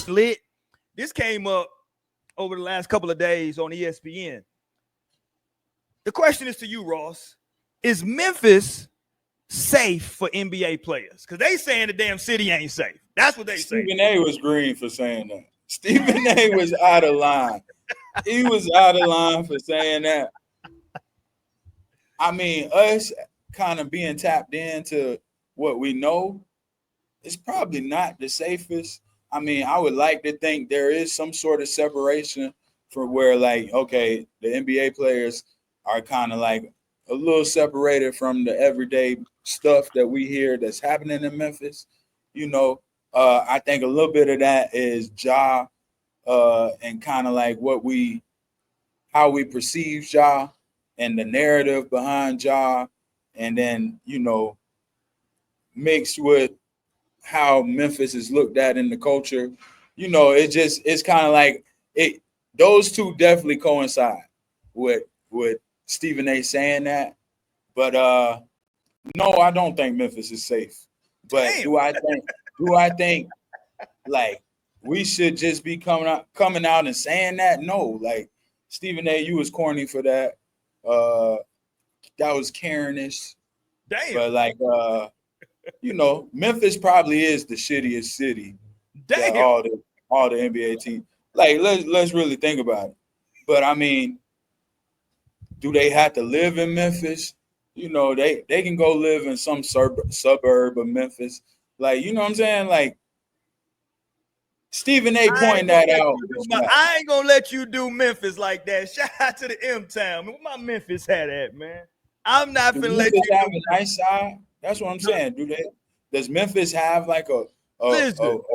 Lit. This came up over the last couple of days on ESPN. The question is to you, Ross. Is Memphis safe for NBA players? Because they saying the damn city ain't safe. That's what they say. Stephen A was green for saying that. Stephen A was out of line. He was out of line for saying that. I mean, us kind of being tapped into what we know, it's probably not the safest. I mean, I would like to think there is some sort of separation for where, like, okay, the NBA players are kind of like a little separated from the everyday stuff that we hear that's happening in Memphis. You know, I think a little bit of that is Ja and kind of like how we perceive Ja and the narrative behind Ja, and then, you know, mixed with how Memphis is looked at in the culture. You know, it's kind of like it. Those two definitely coincide with Stephen A saying that. But no, I don't think Memphis is safe. But Damn. do I think like we should just be coming out and saying that? No, like Stephen A, you was corny for that. That was Karenish. Damn. But like you know, Memphis probably is the shittiest city. Damn. That all the NBA teams. Like, let's really think about it. But I mean, do they have to live in Memphis? You know, they can go live in some suburb of Memphis. Like, you know what I'm saying? Like, Stephen A pointed that out. I ain't gonna let you do Memphis like that. Shout out to the M-Town. Where my Memphis hat at, man? I'm not finna let you have a nice side. That's what I'm saying. Does Memphis have like a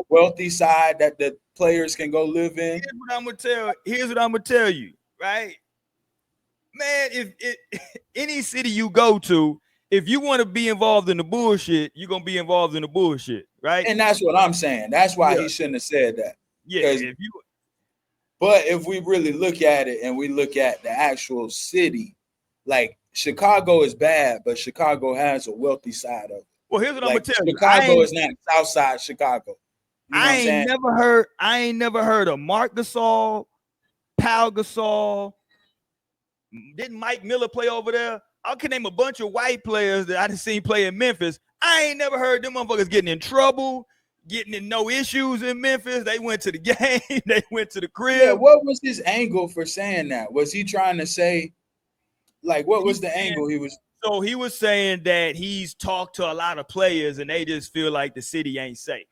wealthy side that the players can go live in? Here's what I'm gonna tell you, right? Man, if any city you go to, if you want to be involved in the bullshit, you're gonna be involved in the bullshit, right? And that's what I'm saying. That's why he shouldn't have said that. Yeah. But if we really look at it and we look at the actual city, like Chicago is bad, but Chicago has a wealthy side of it. Well, here's what I'm gonna tell you. Chicago is not Southside Chicago. You know I ain't never heard of Mark Gasol, Pau Gasol. Didn't Mike Miller play over there? I can name a bunch of white players that I done seen play in Memphis. I ain't never heard them motherfuckers getting in trouble, getting in no issues in Memphis. They went to the game. They went to the crib. Yeah, what was his angle for saying that? Was he trying to say, like, what was the angle he was? So he was saying that he's talked to a lot of players and they just feel like the city ain't safe.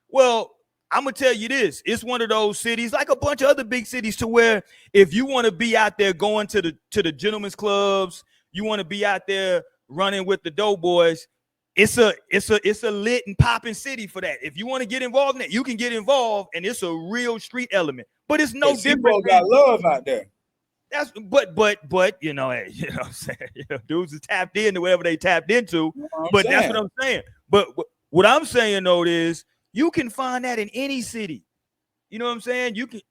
Well, I'm gonna tell you this: it's one of those cities, like a bunch of other big cities, to where if you want to be out there going to the gentlemen's clubs, you want to be out there running with the doughboys, it's a lit and popping city for that. If you want to get involved in it, you can get involved, and it's a real street element. But it's no different. People got love out there. That's but you know, hey, you know what I'm saying? You know, dudes are tapped into whatever they tapped into. But that's what I'm saying. But what I'm saying though is you can find that in any city. You know what I'm saying? You can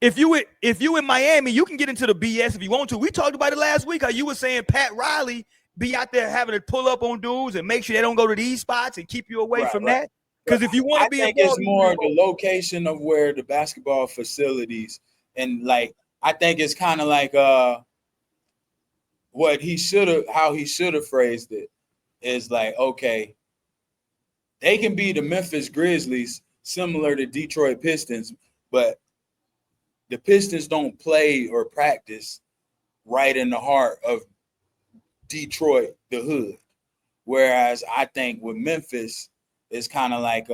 if you in Miami, you can get into the BS if you want to. We talked about it last week. How you were saying Pat Riley be out there having to pull up on dudes and make sure they don't go to these spots and keep you away from that. Because if you want to be involved, it's more the location of where the basketball facilities and like. I think it's kind of like how he should have phrased it is like, okay, they can be the Memphis Grizzlies, similar to Detroit Pistons, but the Pistons don't play or practice right in the heart of Detroit, the hood. Whereas I think with Memphis, it's kind of like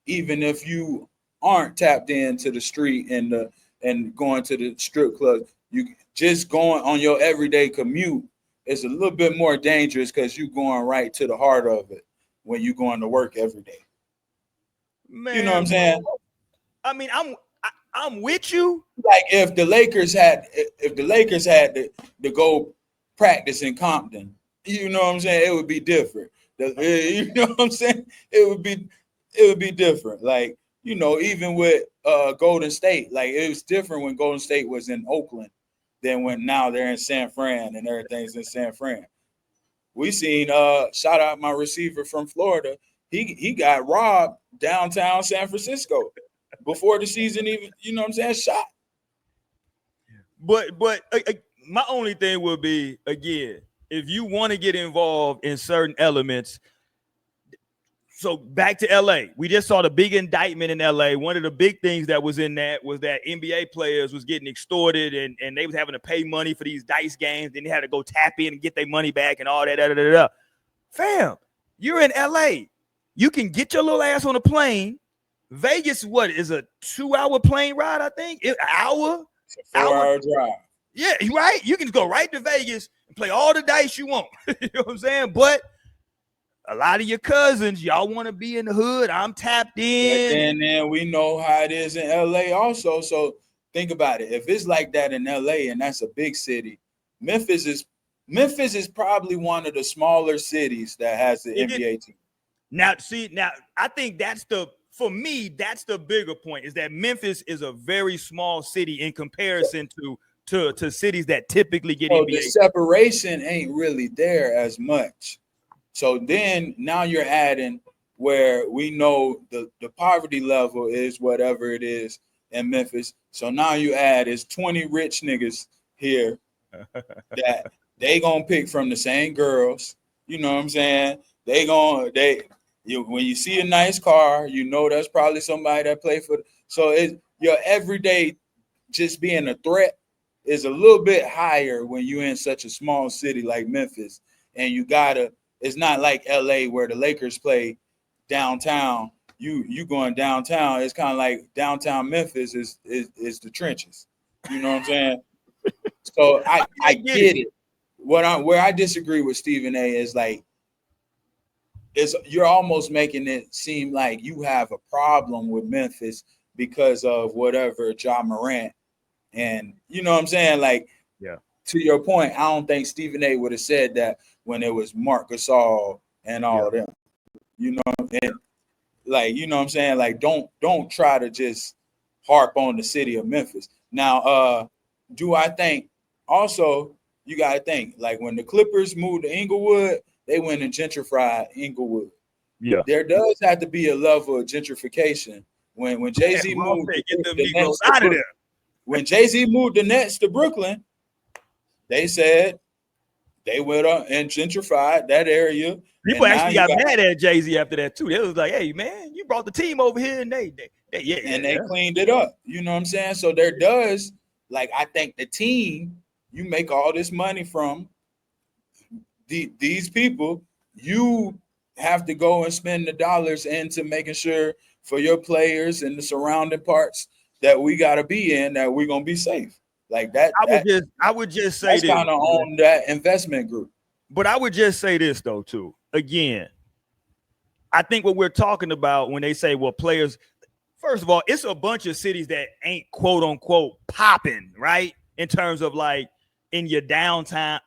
even if you aren't tapped into the street and going to the strip club, you just going on your everyday commute is a little bit more dangerous because you're going right to the heart of it when you're going to work every day. Man, you know what I'm saying? I mean, I'm with you. Like if the Lakers had to go practice in Compton, you know what I'm saying? It would be different. You know what I'm saying? It would be different. Like, you know, even with Golden State, like it was different when Golden State was in Oakland than when now they're in San Fran and everything's in San Fran. We seen shout out my receiver from Florida. He got robbed downtown San Francisco before the season even, you know what I'm saying, shot. But my only thing would be, again, if you want to get involved in certain elements. So back to LA, we just saw the big indictment in LA. One of the big things that was in that was that NBA players was getting extorted and they was having to pay money for these dice games. Then they had to go tap in and get their money back and all that. Da, da, da, da. Fam, you're in LA. You can get your little ass on a plane. Vegas, what is a 2-hour plane ride? I think an hour. It's a 4-hour drive. Yeah, right. You can go right to Vegas and play all the dice you want. You know what I'm saying? But a lot of your cousins, y'all want to be in the hood. I'm tapped in. And then we know how it is in LA also. So think about it. If it's like that in LA and that's a big city, Memphis is probably one of the smaller cities that has the NBA team. Now, I think for me, that's the bigger point, is that Memphis is a very small city in comparison to cities that typically get NBA. The separation ain't really there as much. So then now you're adding where we know the poverty level is whatever it is in Memphis. So now you add is 20 rich niggas here that they gonna pick from the same girls. You know what I'm saying? When you see a nice car, you know that's probably somebody that play for. So your everyday just being a threat is a little bit higher when you're in such a small city like Memphis, and you gotta. It's not like LA where the Lakers play downtown. You going downtown. It's kind of like downtown Memphis is the trenches. You know what I'm saying? So I get it. Where I disagree with Stephen A is like, you're almost making it seem like you have a problem with Memphis because of whatever Ja Morant, and you know what I'm saying? Like, yeah. To your point, I don't think Stephen A would have said that when it was Marc Gasol and all of them. You know, and like, you know what I'm saying? Like, don't try to just harp on the city of Memphis. Now, do I think also you gotta think, like, when the Clippers moved to Inglewood, they went and gentrified Inglewood. Yeah. There does have to be a level of gentrification. When Jay-Z moved the Nets out of there. When Jay-Z moved the Nets to Brooklyn, they said they went up and gentrified that area. People actually got mad at Jay-Z after that too. They was like, "Hey man, you brought the team over here," and they cleaned it up. You know what I'm saying? So there does, like, I think the team, you make all this money from these people, you have to go and spend the dollars into making sure for your players and the surrounding parts that we got to be in, that we're gonna be safe. Like that, I would just say that's kind of on that investment group. But I would just say this though too. Again, I think what we're talking about when they say, well, players, first of all, it's a bunch of cities that ain't quote unquote popping, right? In terms of like in your downtime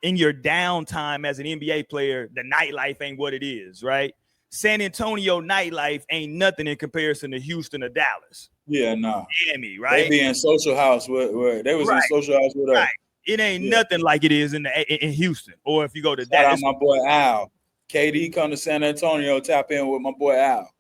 as an NBA player, the nightlife ain't what it is, right? San Antonio nightlife ain't nothing in comparison to Houston or Dallas. Yeah, no. Miami, right? They be in social house where they was in social house with us. Right. It ain't nothing like it is in Houston. Or if you go to Dallas. Shout out my boy Al. KD come to San Antonio, tap in with my boy Al.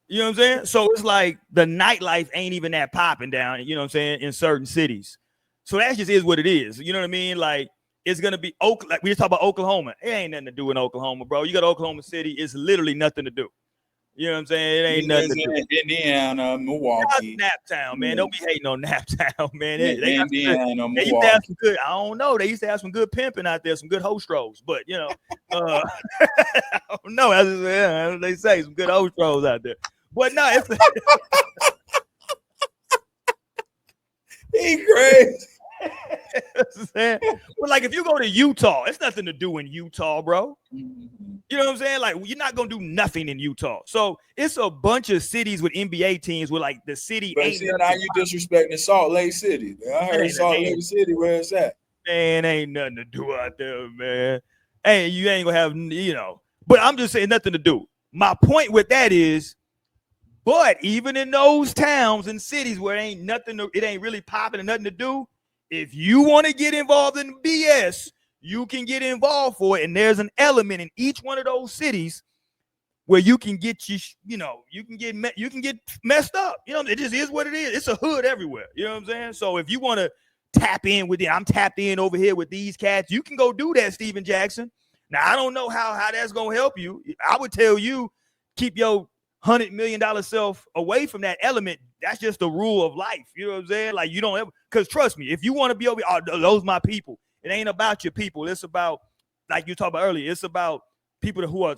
You know what I'm saying? So it's like the nightlife ain't even that popping down, you know what I'm saying, in certain cities. So that just is what it is. You know what I mean? Like, it's gonna be like we just talk about Oklahoma. It ain't nothing to do in Oklahoma, bro. You got Oklahoma City, it's literally nothing to do. You know what I'm saying? It ain't nothing to do. Indiana, Milwaukee. Naptown, man. Don't be hating on Naptown, man. Indiana, they used to have some good, I don't know. They used to have some good pimping out there, some good hostros. But, you know, I don't know. As they say, some good hostros out there. But no, it's he crazy. But like, if you go to Utah, it's nothing to do in Utah, bro. You know what I'm saying? Like, you're not gonna do nothing in Utah. So it's a bunch of cities with NBA teams where like the city. But see, now you disrespecting Salt Lake City. I heard Salt Lake City, where it's at. Man, ain't nothing to do out there, man. Hey, you ain't gonna have, you know. But I'm just saying, nothing to do. My point with that is, but even in those towns and cities where it ain't really popping and nothing to do, if you want to get involved in BS, you can get involved for it. And there's an element in each one of those cities where you can get you can get messed up. It just is what it is. It's a hood everywhere. You know what I'm saying? So if you want to tap in with it, I'm tapped in over here with these cats. You can go do that, Steven Jackson. Now I don't know how that's gonna help you. I would tell you keep your $100 million self away from that element. That's just the rule of life. You know what I'm saying? Like you don't ever, because trust me, if you want to be over, those my people. It ain't about your people. It's about, like you talked about earlier, it's about people who are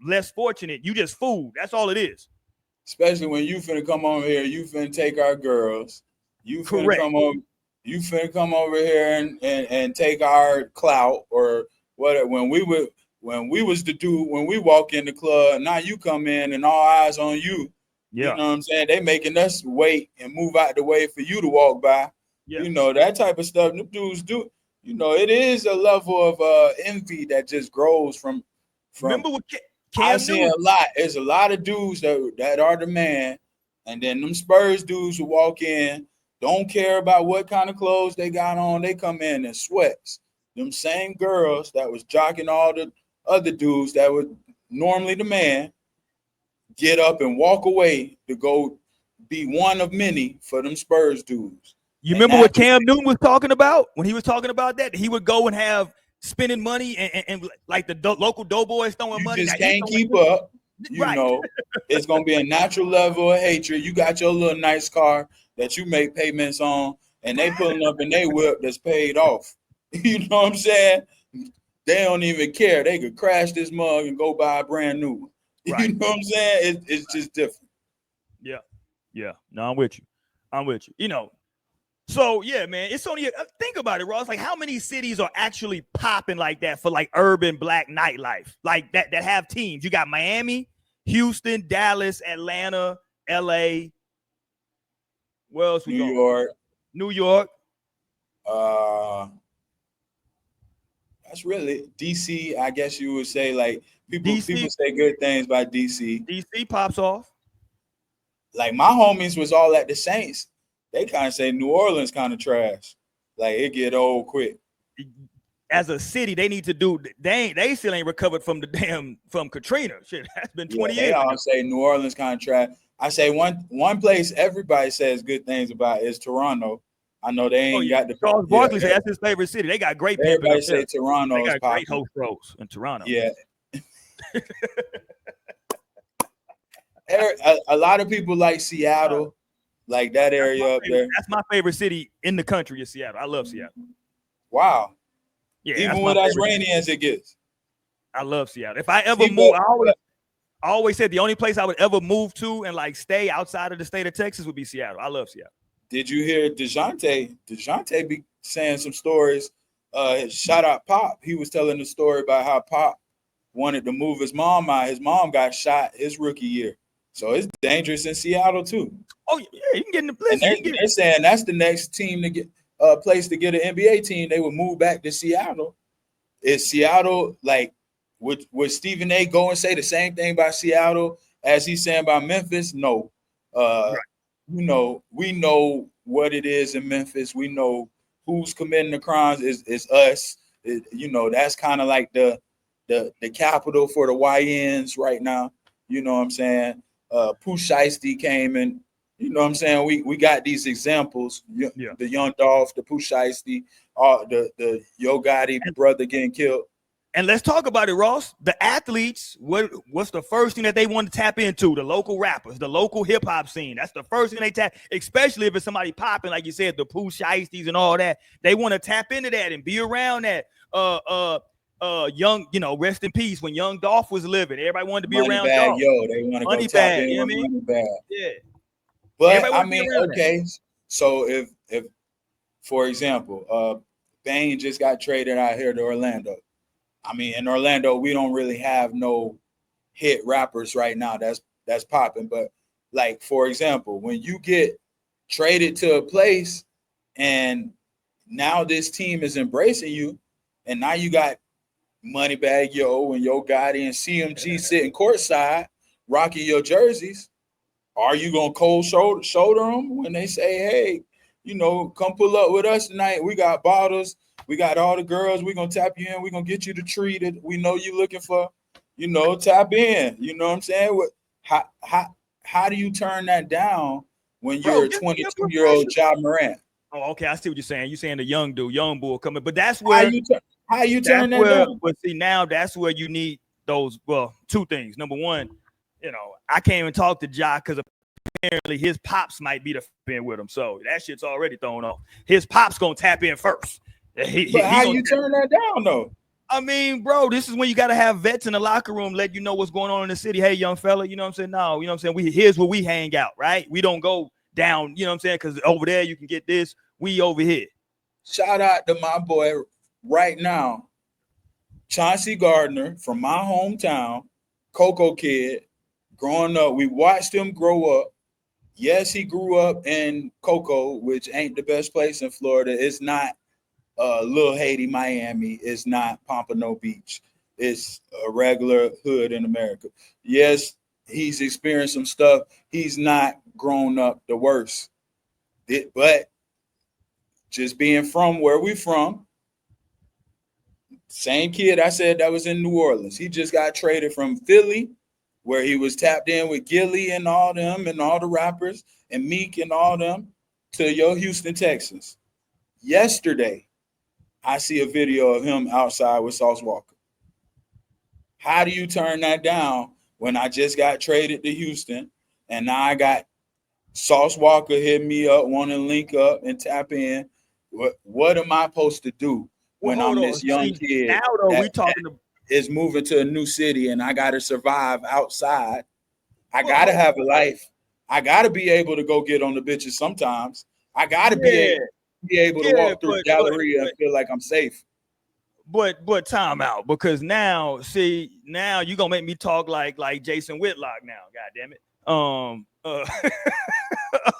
less fortunate. You just food. That's all it is. Especially when you finna come over here, you finna take our girls. You finna come over. You finna come over here and take our clout or what? When we was the dude, when we walk in the club, now you come in and all eyes on you. Yeah. You know what I'm saying? They making us wait and move out the way for you to walk by. Yeah. That type of stuff. The dudes do. It is a level of envy that just grows from. Remember what I see a lot. There's a lot of dudes that are the man, and then them Spurs dudes who walk in, don't care about what kind of clothes they got on. They come in and sweats. Them same girls that was jocking all the other dudes that were normally the man get up and walk away to go be one of many for them Spurs dudes. You remember what Cam Newton was talking about when he was talking about that? He would go and have spending money and like the local doughboys throwing money. You just can't keep up. It's going to be a natural level of hatred. You got your little nice car that you make payments on, and they pulling up in their whip that's paid off. You know what I'm saying? They don't even care. They could crash this mug and go buy a brand new one. Right. You know what I'm saying? It's just different. Yeah. No, I'm with you. So yeah, man, it's only think about it, Ross. Like, how many cities are actually popping like that for like urban black nightlife, like that have teams? You got Miami, Houston, Dallas, Atlanta, LA. Where else we going? New York. That's really DC. I guess you would say, like, people say good things about DC. DC pops off. Like, my homies was all at the Saints. They kind of say New Orleans kind of trash. Like, it get old quick. As a city, they need to do. They still ain't recovered from from Katrina. Shit, that's been 20 years. They all say New Orleans kind of trash. I say one place everybody says good things about is Toronto. I know they ain't got the. Charles Barkley said that's his favorite city. They got great people. Everybody say Toronto. They got great host rows in Toronto. Yeah. A lot of people like Seattle. Like that area up there. That's my favorite city in the country is Seattle. I love Seattle. Wow. Yeah. Even when as rainy as it gets. I love Seattle. If I ever move, I always said the only place I would ever move to and like stay outside of the state of Texas would be Seattle. I love Seattle. Did you hear DeJounte? DeJounte be saying some stories. Shout out Pop. He was telling the story about how Pop wanted to move his mom out. His mom got shot his rookie year. So it's dangerous in Seattle too. Oh yeah, you can get in the place. They're saying that's the next team to get place to get an NBA team. They would move back to Seattle. Is Seattle like would Stephen A. go and say the same thing about Seattle as he's saying about Memphis? No. Right. We know what it is in Memphis. We know who's committing the crimes is us. That's kind of like the capital for the YNs right now. You know what I'm saying? Pooh Shiesty came and you know what I'm saying? We got these examples. The Young Dolph, the Pooh Shiesty, the Yo Gotti brother getting killed. And let's talk about it, Ross. The athletes, what's the first thing that they want to tap into? The local rappers, the local hip hop scene. That's the first thing they tap, especially if it's somebody popping, like you said, the Pooh Shiesties and all that. They want to tap into that and be around that. Young, rest in peace. When Young Dolph was living, everybody wanted to be around Dolph. They want to go tap in with Money Bag. Yeah. But I mean, okay. So if for example, Bane just got traded out here to Orlando. I mean, in Orlando, we don't really have no hit rappers right now that's popping. But like, for example, when you get traded to a place and now this team is embracing you, and now you got Moneybagg Yo and Yo Gotti and CMG sitting courtside rocking your jerseys, are you gonna cold shoulder them when they say, hey, come pull up with us tonight? We got bottles, We got all the girls. We're gonna tap you in. We're gonna get you the treat that we know you looking for. You know, tap in. You know what I'm saying? How do you turn that down when you're a 22-year-old Ja Morant? Oh, okay. I see what you're saying. You're saying the young dude, young bull coming, but that's How where you turn that down? But see, now that's where you need those. Well, two things. Number one, you know, I can't even talk to Ja because apparently his pops might be the in with him, so that shit's already thrown off. His pops gonna tap in first. But how you turn that down though? I mean, bro, this is when you got to have vets in the locker room let you know what's going on in the city. Hey, young fella, you know what I'm saying? No, you know what I'm saying? Here's where we hang out, right? We don't go down, you know what I'm saying? Because over there you can get this. We over here. Shout out to my boy right now, Chauncey Gardner from my hometown, Coco Kid. Growing up, we watched him grow up. Yes, he grew up in Coco, which ain't the best place in Florida. It's not Little Haiti, Miami. It's not Pompano Beach. It's a regular hood in America. Yes, he's experienced some stuff. He's not grown up the worst. But just being from where we from, same kid I said that was in New Orleans. He just got traded from Philly, where he was tapped in with Gilly and all them and all the rappers and Meek and all them, to your Houston, Texas. Yesterday, I see a video of him outside with Sauce Walker. How do you turn that down when I just got traded to Houston and now I got Sauce Walker hit me up, want to link up and tap in? What am I supposed to do when I'm this young kid now, though, we talking is moving to a new city and I got to survive outside? I got to have a life. I got to be able to go get on the bitches sometimes. I got to be able to walk through the Galleria and feel like I'm safe. But time out, because now you're gonna make me talk like Jason Whitlock now. God damn it.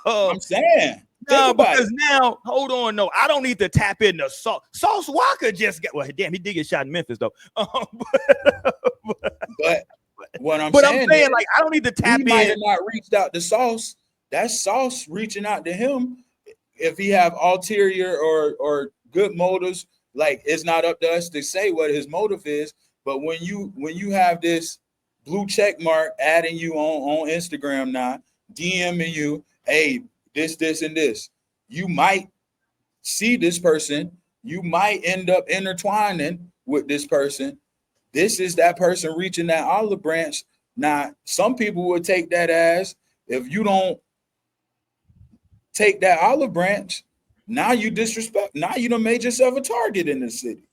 I'm saying. No, because now, hold on, no, I don't need to tap into Sauce Walker just got, well, damn, he did get shot in Memphis though. But what I'm saying, like, I don't need to tap in. He might have not reached out to Sauce. That's Sauce reaching out to him. If he have ulterior or good motives, like, it's not up to us to say what his motive is. But when you have this blue check mark adding you on Instagram now, DMing you, hey, this, and this, you might see this person. You might end up intertwining with this person. This is that person reaching that olive branch. Now, some people would take that as, if you don't take that olive branch, now you disrespect. Now you done made yourself a target in the city.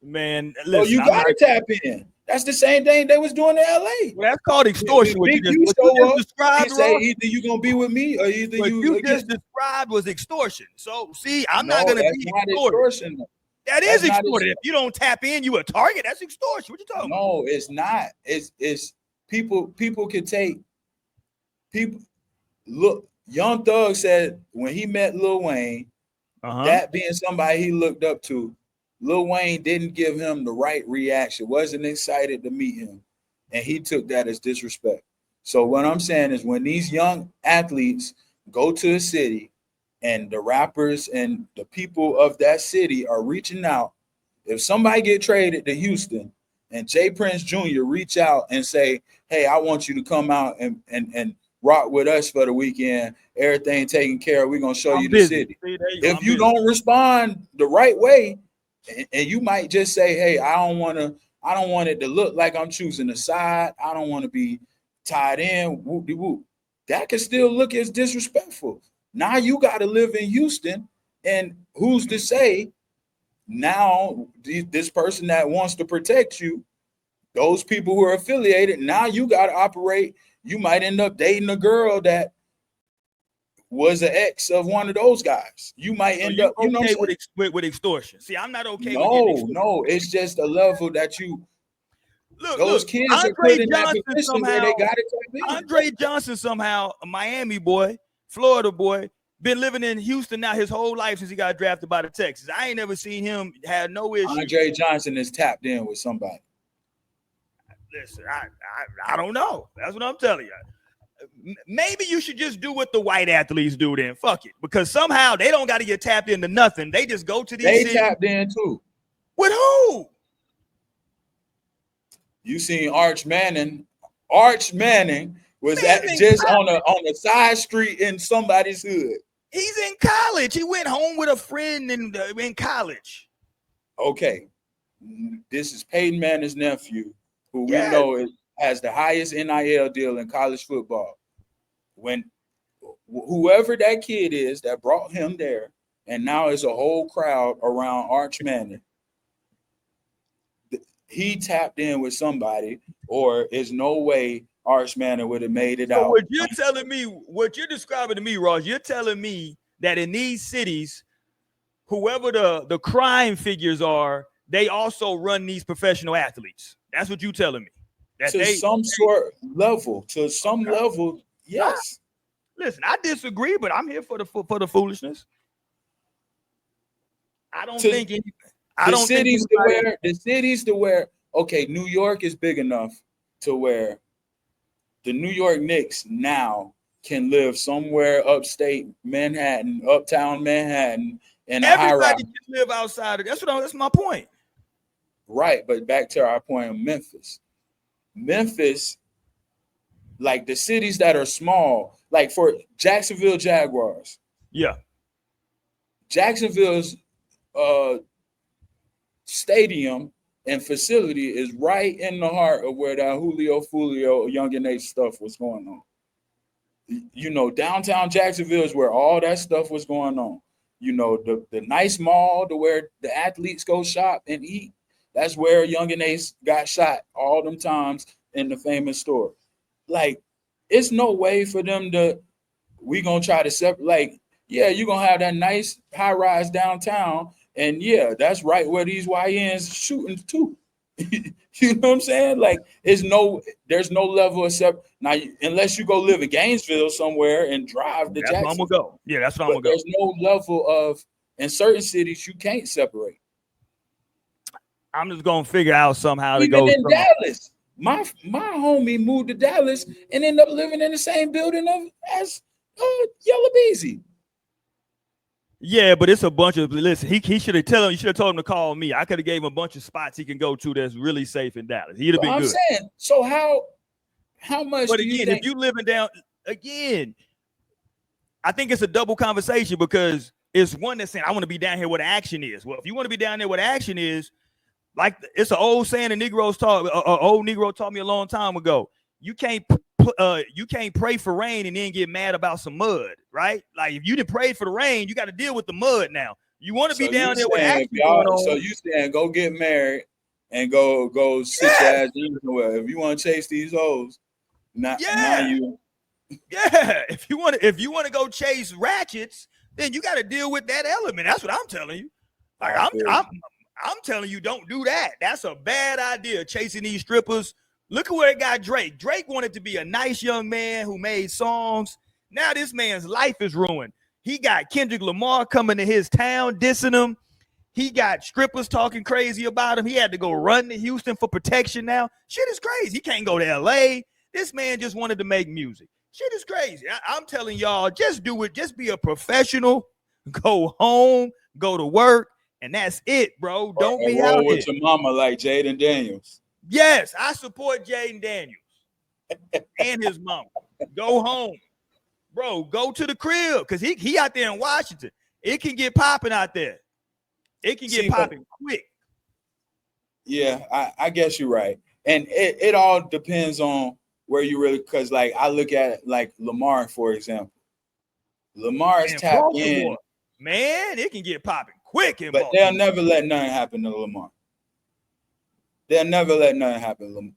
Man, listen, so you gotta tap in. That's the same thing they was doing in LA. Well, that's called extortion. What you just described, he say either you gonna be with me or either you just described was extortion. So see, I'm not gonna be extortion. That is extortion. If you don't tap in, you a target. That's extortion. What you talking about? No, it's not. It's people can take people. Look, Young Thug said when he met Lil Wayne, that being somebody he looked up to, Lil Wayne didn't give him the right reaction, wasn't excited to meet him, and he took that as disrespect. So what I'm saying is, when these young athletes go to a city and the rappers and the people of that city are reaching out, if somebody get traded to Houston and Jay Prince Jr. reach out and say, hey, I want you to come out and rock with us for the weekend, everything taken care of, we're going to show you the city. If you don't respond the right way, and you might just say, hey, I don't want it to look like I'm choosing a side. I don't want to be tied in, whoop-de-whoop. That can still look as disrespectful. Now you got to live in Houston, and who's to say now this person that wants to protect you, those people who are affiliated, now you got to operate. You might end up dating a girl that was an ex of one of those guys. You might end up, you know, with extortion. See, I'm not okay. No, it's just a level that you. Those kids are put in that position where they got it. Andre Johnson somehow, a Miami boy, Florida boy, been living in Houston now his whole life since he got drafted by the Texans. I ain't never seen him have no issue. Andre Johnson is tapped in with somebody. Listen, I don't know. That's what I'm telling you. maybe you should just do what the white athletes do then. Fuck it. Because somehow they don't got to get tapped into nothing. They just go to these They cities. tapped in too. With who? You seen Arch Manning. Arch Manning was just on a side street in somebody's hood. He's in college. He went home with a friend in college. Okay. This is Peyton Manning's nephew, who we know has the highest NIL deal in college football. When whoever that kid is that brought him there, and now is a whole crowd around Arch Manning, he tapped in with somebody, or there's no way Arch Manning would have made it out. What you're telling me, what you're describing to me, Ross, you're telling me that in these cities, whoever the crime figures are, they also run these professional athletes. That's what you're telling me. That to some level, yes. Listen, I disagree, but I'm here for the foolishness. I don't think the cities to where okay, New York is big enough to where the New York Knicks now can live somewhere upstate Manhattan, uptown Manhattan, and everybody can live outside of that's my point. Right, but back to our point of Memphis. Memphis, like the cities that are small, like for Jacksonville Jaguars. Yeah. Jacksonville's stadium and facility is right in the heart of where that Julio Fulio Young and Nate stuff was going on. You know, downtown Jacksonville is where all that stuff was going on. You know, the nice mall to where the athletes go shop and eat. That's where Young and Ace got shot all them times in the famous store. Like, it's no way for them we gonna try to separate. Like, yeah, you're gonna have that nice high rise downtown, and yeah, that's right where these YNs shooting too. You know what I'm saying? Like, there's no level of now, unless you go live in Gainesville somewhere and drive to Jacksonville. That's where I'm gonna go. Yeah, that's where I'm gonna go. There's no level of in certain cities you can't separate. I'm just gonna figure out somehow to go. Even in Dallas, my homie moved to Dallas and ended up living in the same building as Yellow Beezy. Yeah, but it's a bunch of listen. He should have told him to call me. I could have gave him a bunch of spots he can go to that's really safe in Dallas. He'd have been good. I'm saying, so how much? But again, if you living down again, I think it's a double conversation because it's one that's saying I want to be down here where the action is. Well, if you want to be down there where the action is. Like it's an old saying the Negroes taught. Old Negro taught me a long time ago. You can't pray for rain and then get mad about some mud, right? Like if you didn't pray for the rain, you got to deal with the mud now. You want to be down there with action going on. So you saying go get married and go sit your ass anywhere. If you want to chase these hoes, now you. Yeah, if you want to go chase ratchets, then you got to deal with that element. That's what I'm telling you. Like I'm telling you, don't do that. That's a bad idea, chasing these strippers. Look at where it got Drake. Drake wanted to be a nice young man who made songs. Now this man's life is ruined. He got Kendrick Lamar coming to his town, dissing him. He got strippers talking crazy about him. He had to go run to Houston for protection now. Shit is crazy. He can't go to L.A. This man just wanted to make music. Shit is crazy. I'm telling y'all, just do it. Just be a professional. Go home, go to work. And that's it, bro. Don't be out here. With your mama like Jaden Daniels. Yes, I support Jaden Daniels and his mama. Go home, bro. Go to the crib because he out there in Washington. It can get popping out there. It can get popping quick. Yeah, I guess you're right. And it all depends on where you really, because like I look at like Lamar, for example. Lamar's tapped in. Man, it can get popping quick. But they'll never let nothing happen to Lamar. They'll never let nothing happen to Lamar.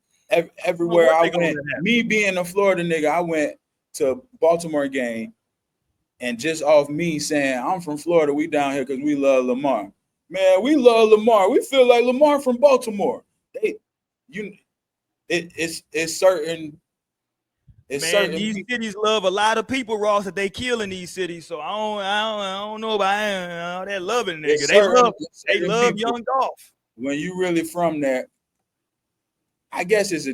Everywhere I went, me being a Florida nigga, I went to Baltimore game, and just off me saying, I'm from Florida, we down here because we love Lamar. Man, we love Lamar. We feel like Lamar from Baltimore. It's certain. These cities love a lot of people, Ross, that they kill in these cities. So I don't know about that loving nigga. They love Young Dolph. When you really from there, I guess it's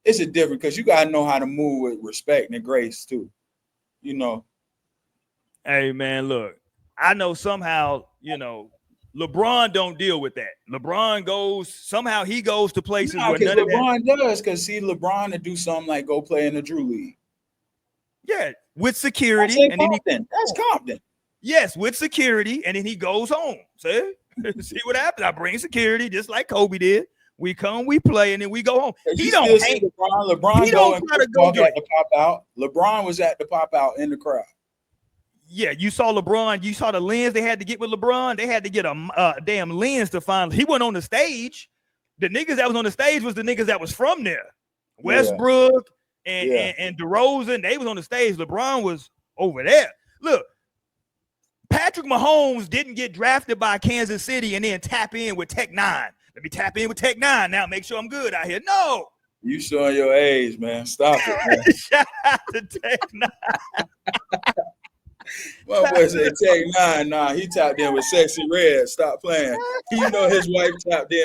it's a different because you gotta know how to move with respect and grace too. You know. Hey man, look, I know somehow, LeBron don't deal with that. LeBron goes to places where because none of that. LeBron does, because see, LeBron to do something like go play in the Drew League. Yeah, with security. And then that's Compton. Yes, with security, and then he goes home. See what happens? I bring security, just like Kobe did. We come, we play, and then we go home. He don't hang. LeBron he don't try to go at the pop out. LeBron was at the pop out in the crowd. Yeah, you saw LeBron. You saw the lens they had to get with LeBron. They had to get a damn lens to find. He went on the stage. The niggas that was on the stage was the niggas that was from there. Westbrook and DeRozan, they was on the stage. LeBron was over there. Look, Patrick Mahomes didn't get drafted by Kansas City and then tap in with Tech 9. Let me tap in with Tech 9 now. Make sure I'm good out here. No. You showing your age, man. Stop it, man. Shout out to Tech 9. My boy said Tech 9. Nah, he tapped in with Sexy Red. Stop playing. You know his wife tapped in